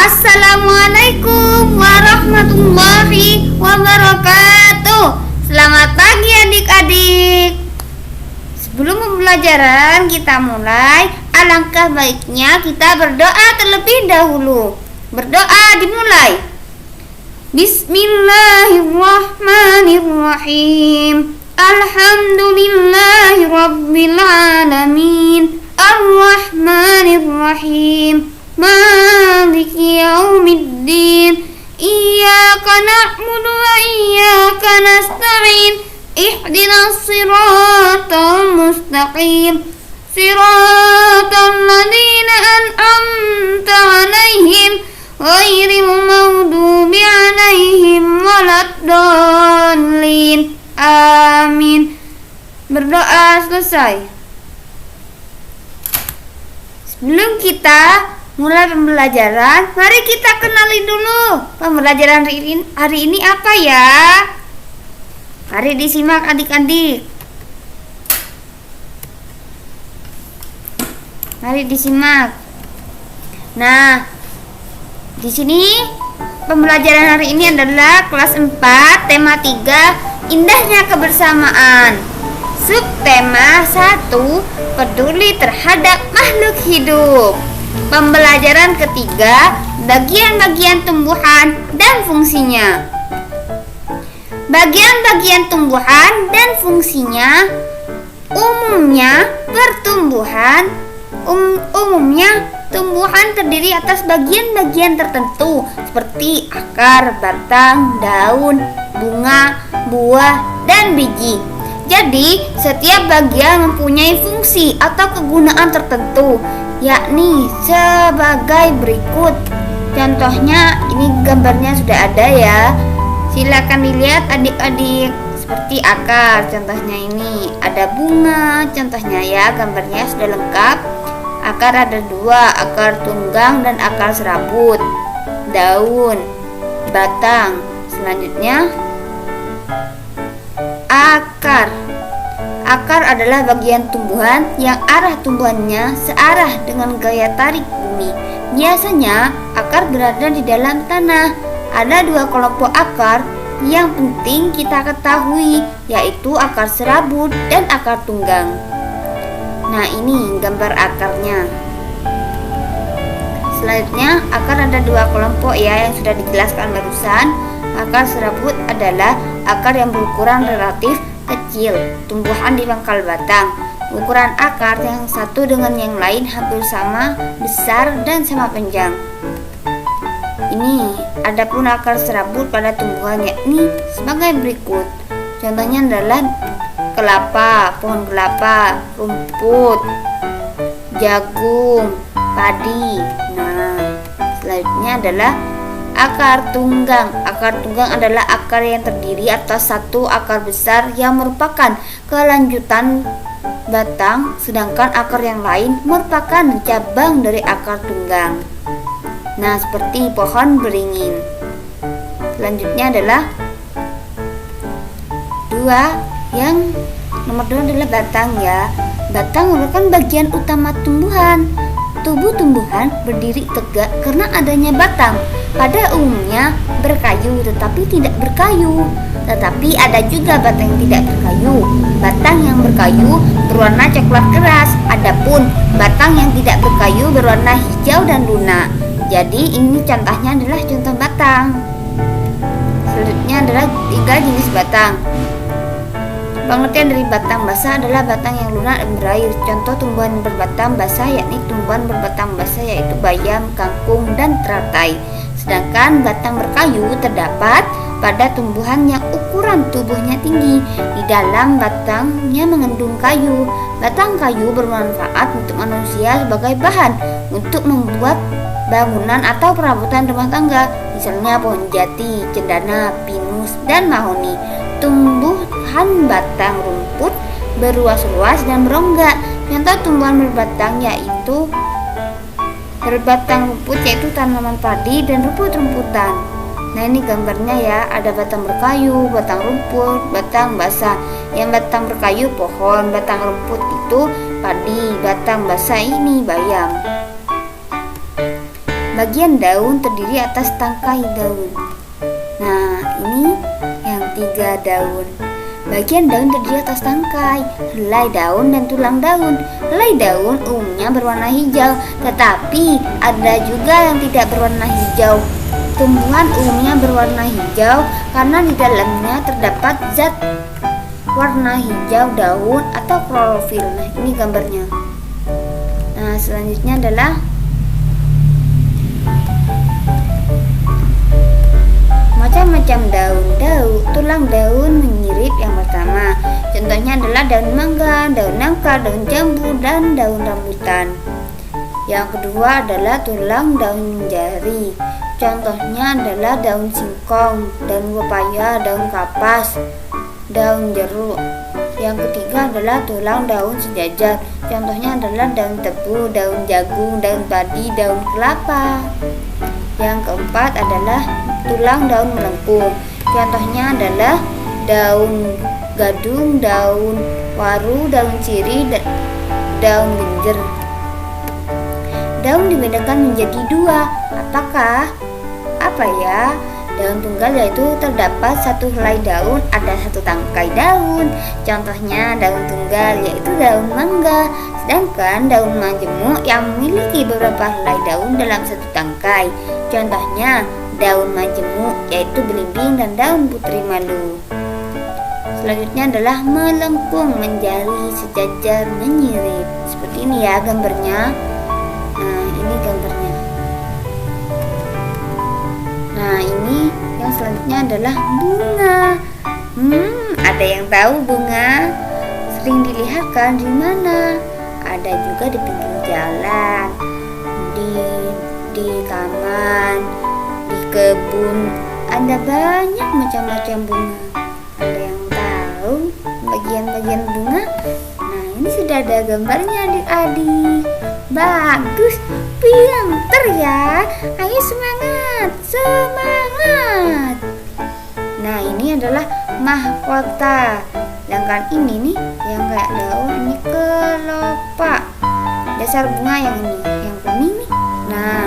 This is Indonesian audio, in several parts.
Assalamualaikum warahmatullahi wabarakatuh. Selamat pagi adik-adik. Sebelum pembelajaran kita mulai, alangkah baiknya kita berdoa terlebih dahulu. Berdoa dimulai. Bismillahirrahmanirrahim. Alhamdulillahirabbil alamin. Arrahmanirrahim. Maliki yaumiddin. Iyyaka na'budu wa iyyaka nasta'in. Ihdinas siratal mustaqim. Siratal ladzina an'amta 'alaihim ghairil maghdubi 'alaihim waladdallin. Amin. Berdoa selesai. Sebelum kita mulai pembelajaran, mari kita kenali dulu pembelajaran hari ini apa ya. Mari disimak adik-adik. Mari disimak. Nah, di sini pembelajaran hari ini adalah kelas 4, tema 3, indahnya kebersamaan. Subtema 1, peduli terhadap makhluk hidup. Pembelajaran ketiga, bagian-bagian tumbuhan dan fungsinya. Bagian-bagian tumbuhan dan fungsinya umumnya tumbuhan terdiri atas bagian-bagian tertentu seperti akar, batang, daun, bunga, buah, dan biji. Jadi, setiap bagian mempunyai fungsi atau kegunaan tertentu, yakni sebagai berikut. Contohnya, ini gambarnya sudah ada ya. Silakan dilihat adik-adik. Seperti akar, contohnya ini ada bunga, contohnya ya, gambarnya sudah lengkap. Akar ada 2, akar tunggang dan akar serabut. Daun, batang. Selanjutnya akar. Akar adalah bagian tumbuhan yang arah tumbuhannya searah dengan gaya tarik bumi. Biasanya akar berada di dalam tanah. Ada 2 kelompok akar yang penting kita ketahui, yaitu akar serabut dan akar tunggang. Nah, ini gambar akarnya. Selanjutnya, akar ada 2 kelompok ya, yang sudah dijelaskan barusan. Akar serabut adalah akar yang berukuran relatif kecil, tumbuhan di pangkal batang. Ukuran akar yang satu dengan yang lain hampir sama besar dan sama panjang. Ini adapun akar serabut pada tumbuhan yakni sebagai berikut. Contohnya adalah kelapa, pohon kelapa, rumput, jagung, padi. Nah, selanjutnya adalah akar tunggang. Akar tunggang adalah akar yang terdiri atas satu akar besar yang merupakan kelanjutan batang, sedangkan akar yang lain merupakan cabang dari akar tunggang. Nah, seperti pohon beringin. Selanjutnya adalah nomor 2 adalah batang ya. Batang merupakan bagian utama tumbuhan. Tubuh tumbuhan berdiri tegak karena adanya batang. Pada umumnya berkayu tetapi tidak berkayu. Tetapi ada juga batang yang tidak berkayu. Batang yang berkayu berwarna coklat keras. Adapun batang yang tidak berkayu berwarna hijau dan lunak. Jadi ini contohnya adalah contoh batang. Selanjutnya adalah 3 jenis batang. Pengertian dari batang basah adalah batang yang lunak dan berair. Contoh tumbuhan berbatang basah yakni tumbuhan berbatang basah yaitu bayam, kangkung, dan teratai. Sedangkan batang berkayu terdapat pada tumbuhan yang ukuran tubuhnya tinggi. Di dalam batangnya mengandung kayu. Batang kayu bermanfaat untuk manusia sebagai bahan untuk membuat bangunan atau perabotan rumah tangga. Misalnya pohon jati, cendana, pinus, dan mahoni. Tumbuhan batang rumput beruas-ruas dan berongga. Contoh tumbuhan berbatang rumput yaitu tanaman padi dan rumput-rumputan. Nah, ini gambarnya ya, ada batang berkayu, batang rumput, batang basah. Yang batang berkayu pohon, batang rumput itu padi, batang basah ini bayam. Bagian daun terdiri atas tangkai daun. Nah, ini yang 3 daun. Bagian daun terdiri atas tangkai, helai daun, dan tulang daun. Helai daun umumnya berwarna hijau, tetapi ada juga yang tidak berwarna hijau. Tumbuhan umumnya berwarna hijau karena di dalamnya terdapat zat warna hijau daun atau klorofil. Nah, ini gambarnya. Nah, selanjutnya adalah macam-macam daun. Tulang daun menyirip yang pertama. Contohnya adalah daun mangga, daun nangka, daun jambu, dan daun rambutan. Yang kedua adalah tulang daun jari. Contohnya adalah daun singkong, daun pepaya, daun kapas, daun jeruk. Yang ketiga adalah tulang daun sejajar. Contohnya adalah daun tebu, daun jagung, daun padi, daun kelapa. Yang keempat adalah tulang daun melengkung. Contohnya adalah daun gadung, daun waru, daun sirih, daun genjer. Daun dibedakan menjadi 2. Apa ya? Daun tunggal yaitu terdapat satu helai daun, ada satu tangkai daun. Contohnya daun tunggal yaitu daun mangga. Sedangkan daun majemuk yang memiliki beberapa helai daun dalam satu tangkai. Contohnya daun majemuk yaitu belimbing dan daun putri malu. Selanjutnya adalah melengkung, menjari, sejajar, menyirip. Seperti ini ya gambarnya. Nah, ini gambarnya. Nah, ini yang selanjutnya adalah bunga. Ada yang tahu bunga? Sering dilihat kan di mana? Ada juga di pinggir jalan, di taman, di kebun. Ada banyak macam-macam bunga. Ada yang tahu bagian-bagian bunga? Nah, ini sudah ada gambarnya adik-adik. Bagus, pinter ya. Ayo semangat, semangat. Nah, ini adalah mahkota. Sedangkan ini nih, yang kayak daun, ini kelopak. Dasar bunga yang ini, yang kuning nih. Nah,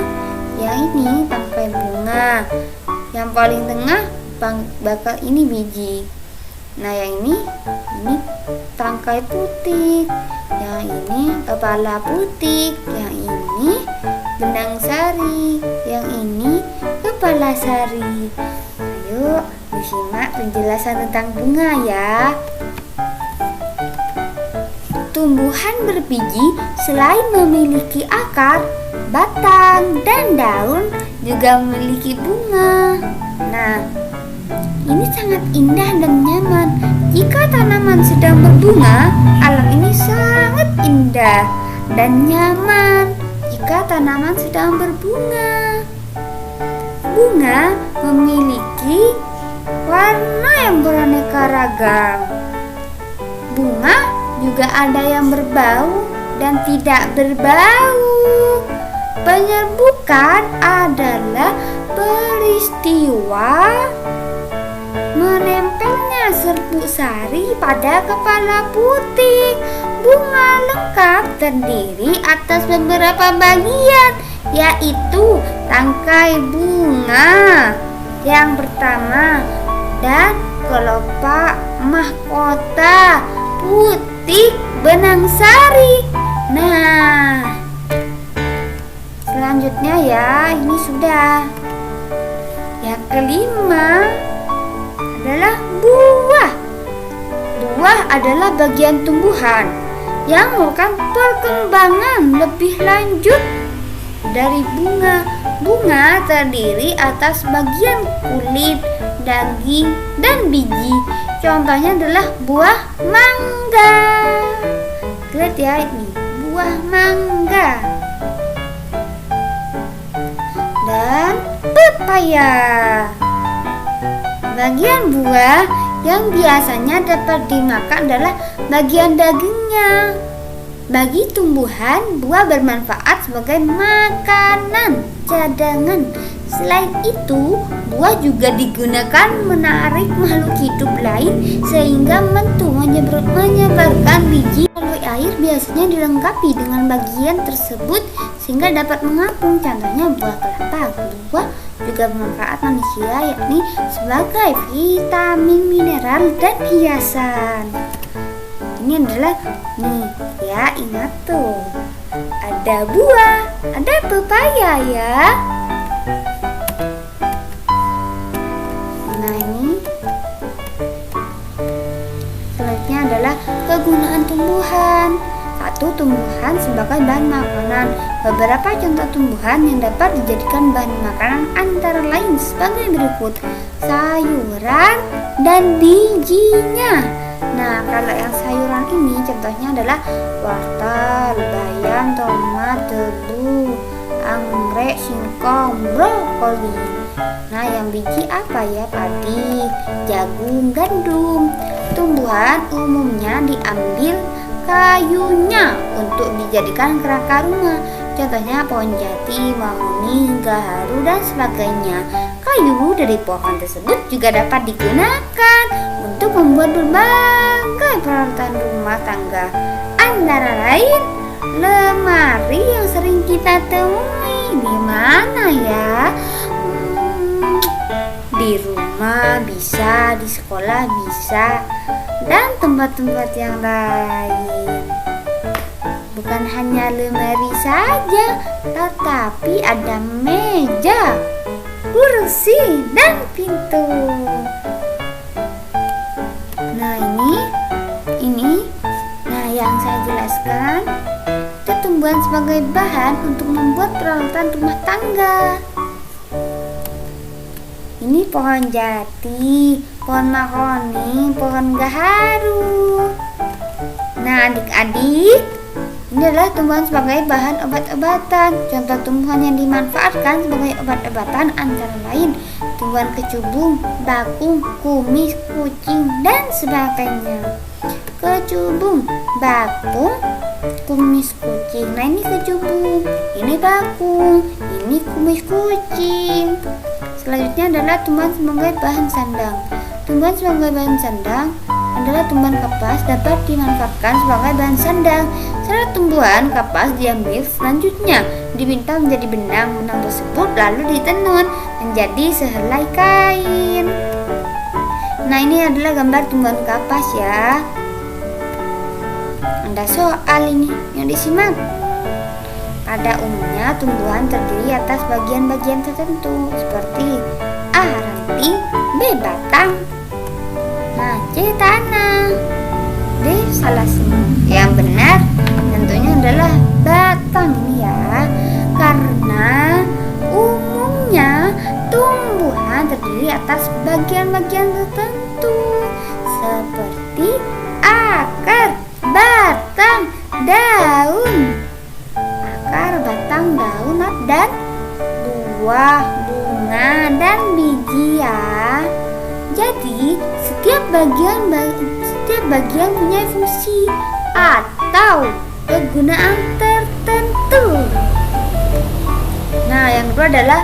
yang ini tangkai bunga. Yang paling tengah bakal ini biji. Nah, yang ini tangkai putih. Yang ini kepala putih. Yang ini benang sari. Yang ini kepala sari. Ayo disimak penjelasan tentang bunga ya. Tumbuhan berbiji selain memiliki akar, batang, dan daun juga memiliki bunga. Nah, ini sangat indah dan nyaman. Jika tanaman sedang berbunga, alam ini sangat indah dan nyaman. Jika tanaman sedang berbunga, bunga memiliki warna yang beraneka ragam. Bunga juga ada yang berbau dan tidak berbau. Penyerbukan adalah peristiwa menempelnya serbuk sari pada kepala putih. Bunga lengkap terdiri atas beberapa bagian, yaitu tangkai bunga yang pertama dan kelopak, mahkota, putih, benang sari. Nah, selanjutnya ya, ini sudah. Yang kelima adalah buah. Buah adalah bagian tumbuhan yang melakukan perkembangan lebih lanjut dari bunga. Bunga terdiri atas bagian kulit, daging, dan biji. Contohnya adalah buah mangga. Lihat ya, ini buah mangga dan pepaya. Bagian buah yang biasanya dapat dimakan adalah bagian dagingnya. Bagi tumbuhan, buah bermanfaat sebagai makanan cadangan. Selain itu, buah juga digunakan menarik makhluk hidup lain sehingga menyebarkan biji melalui cair biasanya dilengkapi dengan bagian tersebut sehingga dapat mengapung. Contohnya buah kelapa. Buah juga bermanfaat manusia, yakni sebagai vitamin, mineral, dan hiasan. Ini adalah nih ya, ingat tuh, ada buah, ada pepaya ya. Nah ini selanjutnya adalah kegunaan tumbuhan. Satu, tumbuhan sebagai bahan makanan. Beberapa contoh tumbuhan yang dapat dijadikan bahan makanan antara lain sebagai berikut: sayuran dan bijinya. Nah, kalau yang sayuran ini contohnya adalah wortel, bayam, tomat, tebu, anggrek, singkong, brokoli. Nah, yang biji apa ya? Padi, jagung, gandum. Tumbuhan umumnya diambil kayunya untuk dijadikan kerangka rumah. Contohnya pohon jati, mahoni, gaharu, dan sebagainya. Kayu dari pohon tersebut juga dapat digunakan untuk membuat berbagai peralatan rumah tangga, antara lain lemari yang sering kita temui di mana ya? Di rumah bisa, di sekolah bisa, dan tempat-tempat yang lain. Bukan hanya lemari saja, tetapi ada meja, kursi, dan pintu. Nah ini nah yang saya jelaskan itu tumbuhan sebagai bahan untuk membuat peralatan rumah tangga. Ini pohon jati, pohon mahoni, pohon gaharu. Nah adik-adik, ini adalah tumbuhan sebagai bahan obat-obatan. Contoh tumbuhan yang dimanfaatkan sebagai obat-obatan antara lain tumbuhan kecubung, bakung, kumis, kucing, dan sebagainya. Kecubung, bakung, kumis, kucing. Nah ini kecubung, ini bakung, ini kumis kucing. Selanjutnya adalah tumbuhan sebagai bahan sandang. Tumbuhan sebagai bahan sandang adalah tumbuhan kapas dapat dimanfaatkan sebagai bahan sandang. Setelah tumbuhan kapas diambil, selanjutnya dipintal menjadi benang. Benang tersebut lalu ditenun menjadi sehelai kain. Nah ini adalah gambar tumbuhan kapas ya. Ada soal ini yang disimak. Pada umumnya tumbuhan terdiri atas bagian-bagian tertentu seperti A. ranting, B. batang, nah C. tanah, D. salasnya. Yang benar tentunya adalah batang ini ya, karena umumnya tumbuhan terdiri atas bagian-bagian tertentu seperti akar, batang, daun, batang, daun, dan buah, bunga, dan biji ya. Jadi setiap bagian punya fungsi atau kegunaan tertentu. Nah yang kedua adalah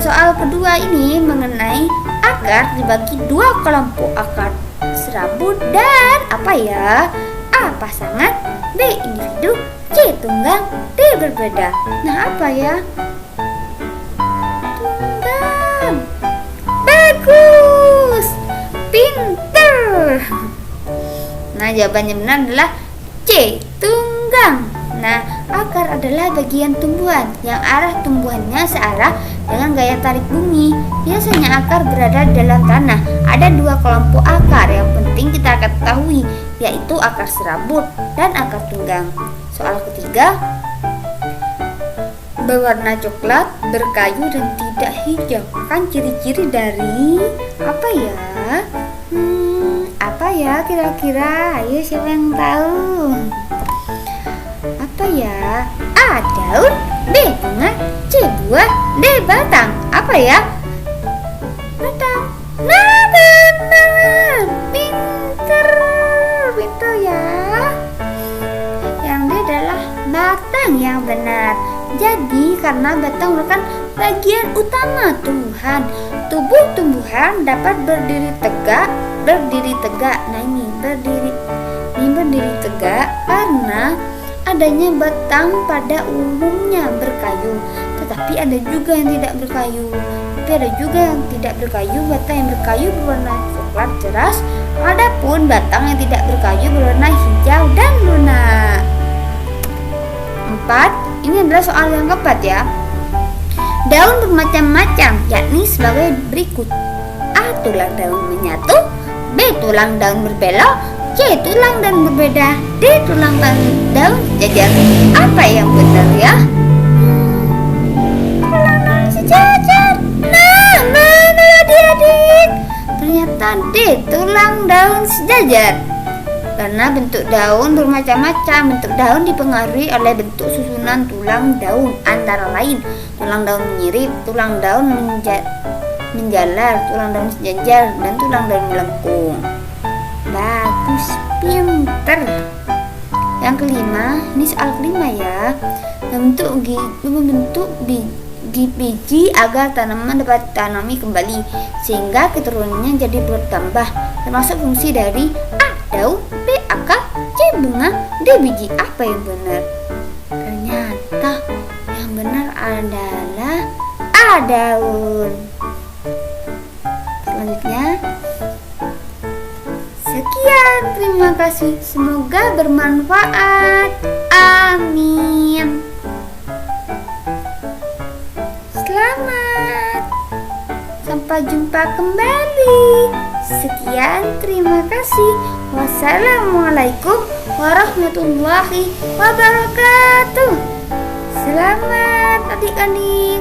soal kedua ini mengenai akar dibagi dua kelompok, akar serabut dan apa ya? A. pasangan, B. individu, C. tunggang, D. berbeda. Nah apa ya? Tunggang. Bagus, pinter. Nah jawabannya benar adalah C. tunggang. Nah akar adalah bagian tumbuhan yang arah tumbuhannya searah dengan gaya tarik bumi. Biasanya akar berada di dalam tanah. Ada dua kelompok akar yang penting kita ketahui, yaitu akar serabut dan akar tunggang. Soal ketiga, berwarna coklat, berkayu, dan tidak hijau. Kan ciri-ciri dari apa ya? Apa ya kira-kira? Ayo siapa yang tahu? Apa ya? A. daun, B. bunga, C. buah, D. batang. Apa ya? Batang. Nah benar, pinter ya. Yang D adalah batang yang benar. Jadi karena batang merupakan bagian utama tumbuhan, tubuh tumbuhan dapat berdiri tegak. Nah ini berdiri ini berdiri tegak karena adanya batang pada umumnya berkayu, tetapi ada juga yang tidak berkayu. Batang yang berkayu berwarna coklat ceras, adapun batang yang tidak berkayu berwarna hijau dan lunak. 4. Ini adalah soal yang keempat ya. Daun bermacam-macam, yakni sebagai berikut: A. Tulang daun menyatu, B. Tulang daun berbelok, C. Tulang daun berbeda, D. Tulang daun sejajar. Apa yang benar ya? Tulang daun sejajar. Nah, mana adik-adik? Ternyata D. Tulang daun sejajar. Karena bentuk daun bermacam-macam. Bentuk daun dipengaruhi oleh bentuk susunan tulang daun, antara lain tulang daun menyirip, tulang daun menjalar, tulang daun sejajar, dan tulang daun melengkung. Bagus, pinter. Yang kelima, ini soal kelima ya. Membentuk biji agar tanaman dapat tanami kembali sehingga keturunannya jadi bertambah, termasuk fungsi dari A. Daun, B. Akar, C. Bunga, D. biji. Apa yang benar? Ternyata yang benar adalah A. Daun. Selanjutnya, sekian, terima kasih, semoga bermanfaat. Amin. Selamat, sampai jumpa kembali. Sekian, terima kasih. Wassalamualaikum warahmatullahi wabarakatuh. Selamat adik-adik.